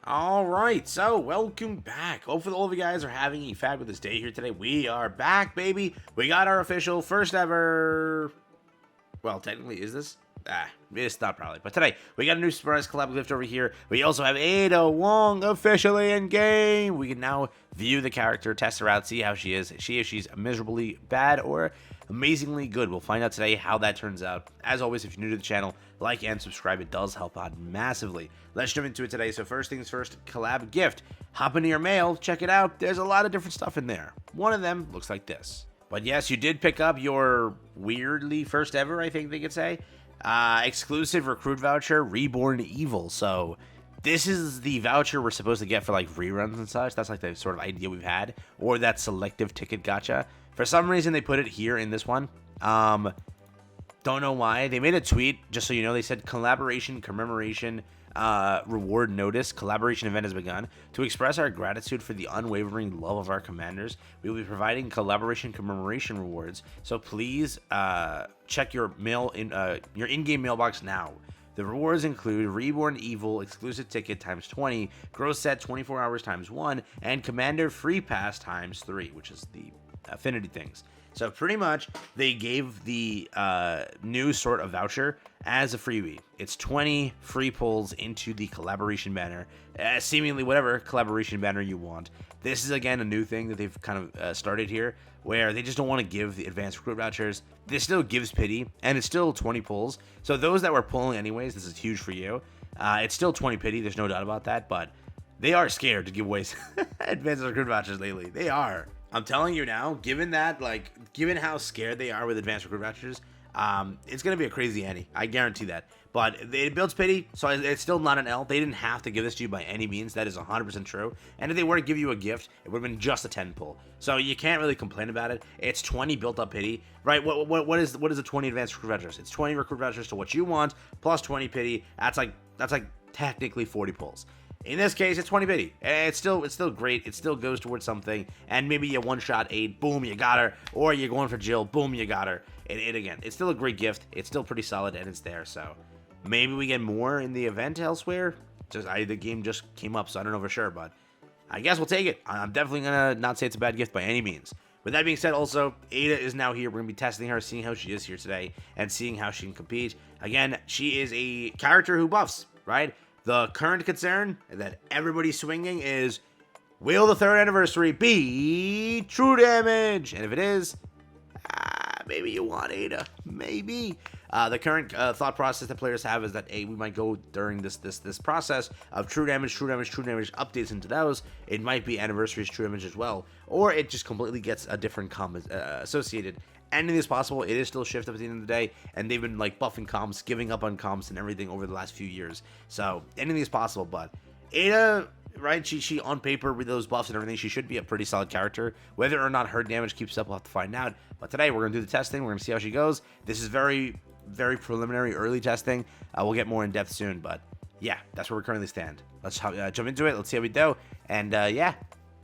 Alright, so welcome back. Hopefully all of you guys are having a fabulous day here today. We are back, baby. We got our official first ever... Well, technically, is this? It's not probably. But today, we got a new surprise collab gift over here. We also have Ada Wong officially in game. We can now view the character, test her out, see how she is. If she's miserably bad or amazingly good. We'll find out today how that turns out. As always, if you're new to the channel, like and subscribe. It does help out massively. Let's jump into it today. So first things first, collab gift. Hop into your mail, check it out. There's a lot of different stuff in there. One of them looks like this. But yes, you did pick up your weirdly first ever, I think they could say, exclusive recruit voucher, Reborn Evil. So this is the voucher we're supposed to get for like reruns and such. That's like the sort of idea we've had, or that selective ticket gacha. For some reason, they put it here in this one. Don't know why. They made a tweet, just so you know. They said collaboration, commemoration, reward notice. Collaboration event has begun. To express our gratitude for the unwavering love of our commanders, we will be providing collaboration commemoration rewards. So please check your mail in your in-game mailbox now. The rewards include Reborn Evil exclusive ticket times 20, gross set 24 hours times 1, and Commander Free Pass times 3, which is the affinity things. So pretty much they gave the new sort of voucher as a freebie. It's 20 free pulls into the collaboration banner, seemingly whatever collaboration banner you want. This is again a new thing that they've kind of started here, where they just don't want to give the advanced recruit vouchers. This still gives pity, and it's still 20 pulls. So those that were pulling anyways, this is huge for you. It's still 20 pity, there's no doubt about that, but they are scared to give away advanced recruit vouchers lately. They are. I'm telling you now, given how scared they are with advanced recruit vouchers, it's going to be a crazy ante. I guarantee that. But it builds pity, so it's still not an L. They didn't have to give this to you by any means. That is 100% true. And if they were to give you a gift, it would have been just a 10 pull. So you can't really complain about it. It's 20 built up pity, right? What is the 20 advanced recruit vouchers? It's 20 recruit vouchers to what you want, plus 20 pity. That's like technically 40 pulls. In this case, it's 20 pity. It's still great. It still goes towards something. And maybe you one-shot Aid, boom, you got her. Or you're going for Jill, boom, you got her. Again, it's still a great gift. It's still pretty solid, and it's there. So maybe we get more in the event elsewhere. The game just came up, so I don't know for sure. But I guess we'll take it. I'm definitely going to not say it's a bad gift by any means. With that being said, also, Ada is now here. We're going to be testing her, seeing how she is here today, and seeing how she can compete. Again, she is a character who buffs, right? The current concern that everybody's swinging is, will the 3rd anniversary be true damage? And if it is, maybe you want Ada. Maybe. The current thought process that players have is that, we might go during this process of true damage updates into those. It might be anniversaries true damage as well. Or it just completely gets a different comment associated. Anything is possible. It is still shift up at the end of the day, and they've been like buffing comps, giving up on comps and everything over the last few years. So anything is possible. But Ada, right? She on paper with those buffs and everything, she should be a pretty solid character. Whether or not her damage keeps up, we'll have to find out. But today we're gonna do the testing. We're gonna see how she goes. This is very, very preliminary, early testing. We'll get more in depth soon. But yeah, that's where we currently stand. Let's jump into it. Let's see how we do. And yeah,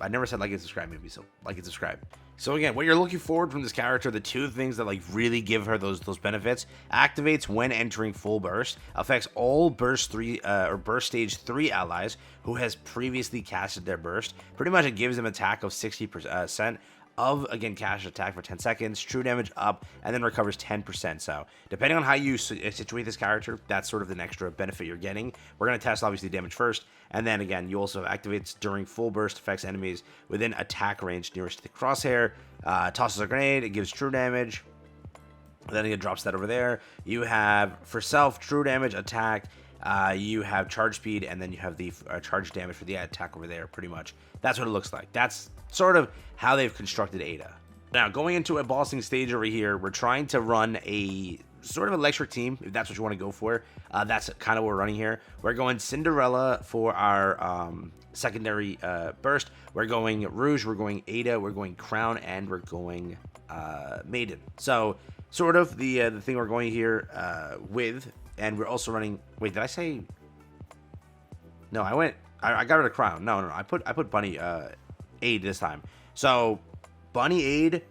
I never said like and subscribe, maybe, so like and subscribe. So again, what you're looking forward from this character, the two things that like really give her those benefits: activates when entering full burst, affects all burst stage 3 allies who has previously casted their burst. Pretty much it gives them attack of 60% of, again, cash attack for 10 seconds, true damage up, and then recovers 10%. So depending on how you situate this character, that's sort of an extra benefit you're getting. We're going to test obviously damage first, and then again, you also activates during full burst, affects enemies within attack range nearest to the crosshair, tosses a grenade, it gives true damage, then it drops that over there. You have for self true damage attack, you have charge speed, and then you have the charge damage for the attack over there. Pretty much that's what it looks like. That's sort of how they've constructed Ada. Now, going into a bossing stage over here, we're trying to run a sort of electric team, if that's what you want to go for. That's kind of what we're running here. We're going Cinderella for our secondary burst. We're going Rouge, we're going Ada, we're going Crown, and we're going Maiden. So sort of the thing we're going here with, and we're also running, wait, did I say, no, I got rid of Crown. No, I put Bunny Aid this time. So Bunny Aid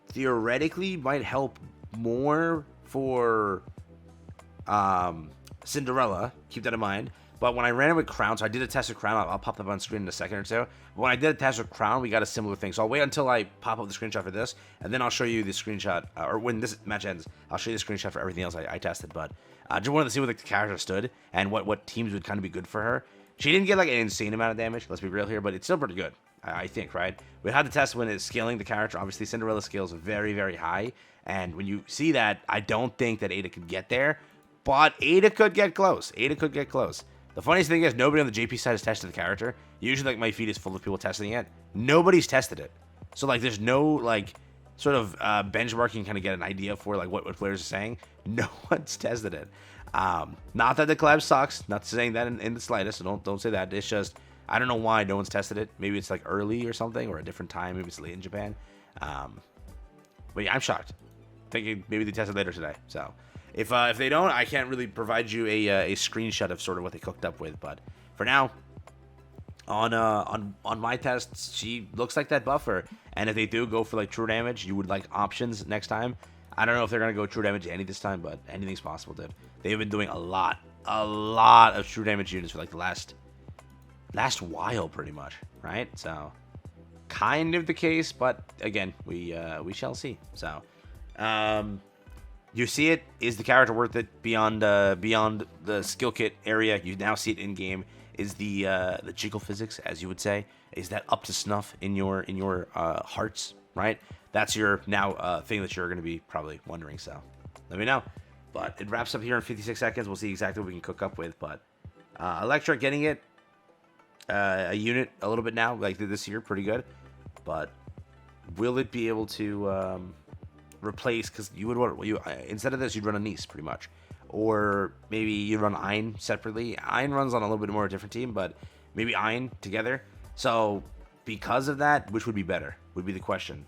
theoretically might help more for Cinderella. Keep that in mind. But when I ran it with Crown, so I did a test with Crown. I'll pop that on screen in a second or two. But when I did a test with Crown, we got a similar thing. So I'll wait until I pop up the screenshot for this, and then I'll show you the screenshot, or when this match ends, I'll show you the screenshot for everything else I tested. But just wanted to see where the character stood and what teams would kind of be good for her. She didn't get like an insane amount of damage, let's be real here, but it's still pretty good, I think, right? We had the test when it's scaling the character. Obviously, Cinderella scales very, very high. And when you see that, I don't think that Ada could get there, but Ada could get close. Ada could get cllose. The funniest thing is nobody on the JP side has tested the character. Usually, like, my feed is full of people testing it. Nobody's tested it. So, like, there's no, like, sort of benchmarking, kind of get an idea for, like, what players are saying. No one's tested it. Not that the collab sucks. Not saying that in the slightest. So don't say that. It's just, I don't know why no one's tested it. Maybe it's, like, early or something, or a different time. Maybe it's late in Japan. But, yeah, I'm shocked. Thinking maybe they tested later today. So if they don't, I can't really provide you a screenshot of sort of what they cooked up with. But for now, on my tests, she looks like that buffer. And if they do go for like true damage, you would like options next time. I don't know if they're gonna go true damage any this time, but anything's possible, dude. They've been doing a lot of true damage units for like the last while, pretty much, right? So kind of the case, but again, we shall see. So. You see it. Is the character worth it beyond the skill kit area? You now see it in game. Is the jiggle physics, as you would say, is that up to snuff in your hearts? Right. That's your now thing that you're going to be probably wondering. So let me know. But it wraps up here in 56 seconds. We'll see exactly what we can cook up with. But Electra getting it a unit a little bit now, like this year, pretty good. But will it be able to replace, because you would want instead of this you'd run a Nice pretty much, or maybe you'd run Ein separately. Ein runs on a little bit more different team, but maybe Ein together. So because of that, which would be better would be the question.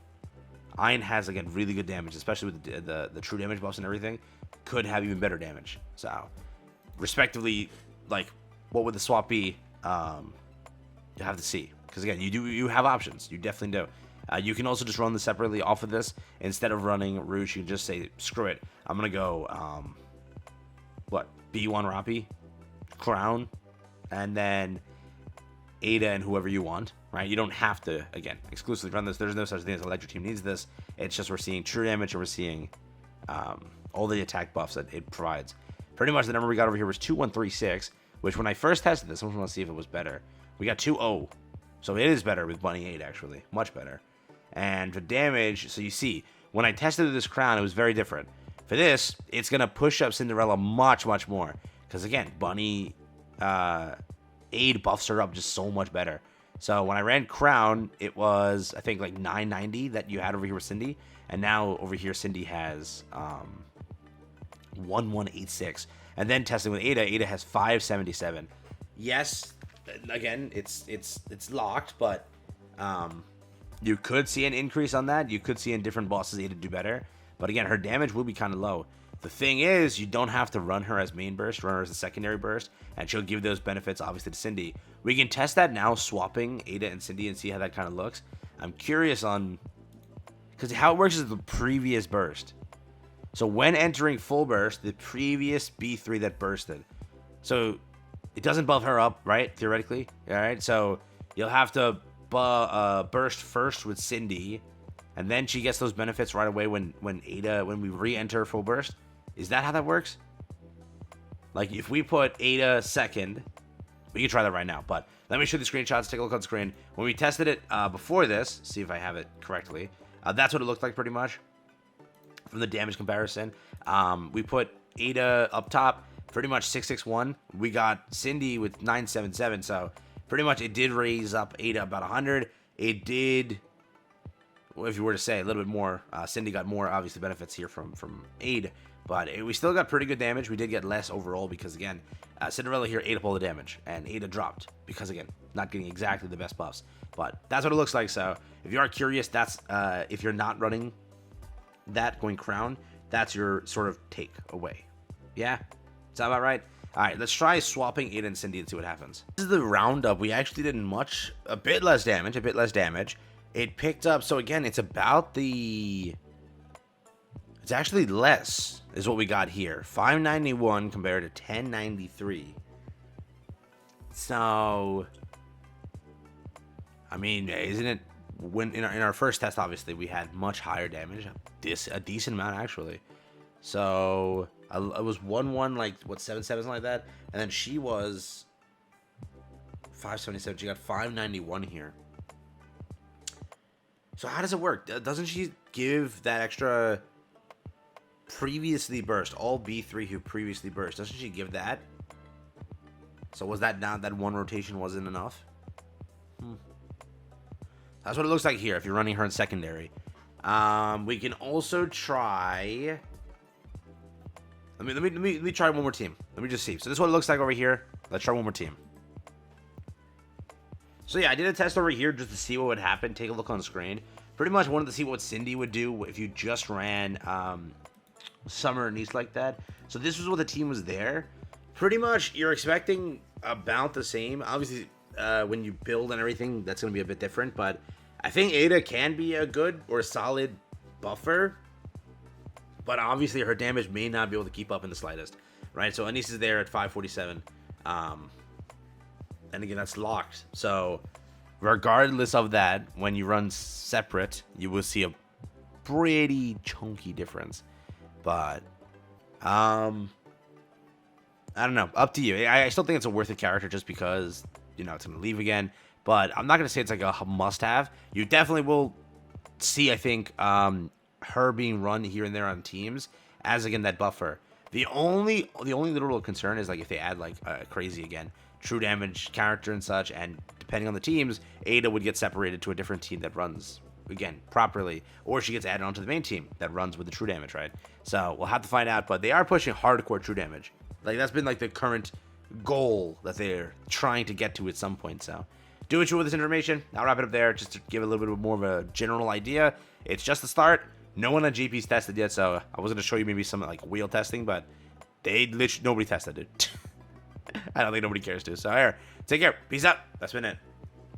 Ein has, again, really good damage, especially with the true damage buffs and everything. Could have even better damage. So respectively, like, what would the swap be? You have to see, because again, you have options. You definitely do. You can also just run this separately off of this. Instead of running Rouge, you can just say, screw it. I'm going to go, B1 Rappi, Crown, and then Ada and whoever you want, right? You don't have to, again, exclusively run this. There's no such thing as Electric Team needs this. It's just we're seeing true damage, and we're seeing all the attack buffs that it provides. Pretty much the number we got over here was 2136, which when I first tested this, I want to see if it was better. We got 2-0. So it is better with Bunny 8, actually. Much better. And for damage, so you see, when I tested this Crown, it was very different. For this, it's going to push up Cinderella much, much more. Because again, Bunny 8 buffs her up just so much better. So when I ran Crown, it was, I think, like 990 that you had over here with Cindy. And now over here, Cindy has 1186. And then testing with Ada has 577. Yes, again, it's locked, but you could see an increase on that. You could see in different bosses Ada do better. But again, her damage will be kind of low. The thing is, you don't have to run her as main burst, run her as a secondary burst, and she'll give those benefits, obviously, to Cindy. We can test that now, swapping Ada and Cindy, and see how that kind of looks. I'm curious on, because how it works is the previous burst. So when entering full burst, the previous B3 that bursted. So it doesn't buff her up, right? Theoretically, all right. So you'll have to burst first with Cindy, and then she gets those benefits right away when we re-enter full burst. Is that how that works? Like, if we put Ada second, we can try that right now. But let me show you the screenshots. Take a look on the screen. When we tested it before this, see if I have it correctly. That's what it looked like pretty much from the damage comparison. We put Ada up top, pretty much 661. We got Cindy with 977. So pretty much it did raise up Ada about 100. It did, well, if you were to say a little bit more, Cindy got more obviously benefits here from Ada. But we still got pretty good damage. We did get less overall because, again, Cinderella here ate up all the damage. And Ada dropped because, again, not getting exactly the best buffs. But that's what it looks like. So if you are curious, that's if you're not running that, going Crown, that's your sort of take away. Yeah? Is that about right? All right, let's try swapping Ada and Cindy and see what happens. This is the roundup. We actually didn't much. A bit less damage. It picked up. So, again, it's about the... It's actually less is what we got here. 591 compared to 1093. So, I mean, isn't it, when in our first test, obviously, we had much higher damage, a decent amount, actually. So, it was 1-1, like, what, 7-7, something like that? And then she was 577. She got 591 here. So, how does it work? Doesn't she give that extra previously burst? All B3 who previously burst, doesn't she give that? So, was that not that one rotation wasn't enough? That's what it looks like here if you're running her in secondary. We can also try... Let me try one more team. Let me just see. So this is what it looks like over here. Let's try one more team. So yeah, I did a test over here just to see what would happen. Take a look on the screen. Pretty much wanted to see what Cindy would do if you just ran Summer and East like that. So this was what the team was there. Pretty much you're expecting about the same. Obviously, when you build and everything, that's going to be a bit different. But I think Ada can be a good or solid buffer. But obviously, her damage may not be able to keep up in the slightest, right? So Anise is there at 547. And again, that's locked. So regardless of that, when you run separate, you will see a pretty chunky difference. But I don't know. Up to you. I still think it's a worth it character just because, you know, it's going to leave again. But I'm not going to say it's like a must-have. You definitely will see, I think, her being run here and there on teams as, again, that buffer. The only literal concern is, like, if they add, like, crazy, again, true damage character and such, and depending on the teams, Ada would get separated to a different team that runs, again, properly, or she gets added onto the main team that runs with the true damage, right? So we'll have to find out, but they are pushing hardcore true damage. Like, that's been, like, the current goal that they're trying to get to at some point, so do what you will with this information. I'll wrap it up there just to give a little bit more of a general idea. It's just the start. No one on GP's tested yet, so I was going to show you maybe some, like, wheel testing, but they literally, nobody tested it. I don't think nobody cares to. So, here, take care. Peace out. That's been it.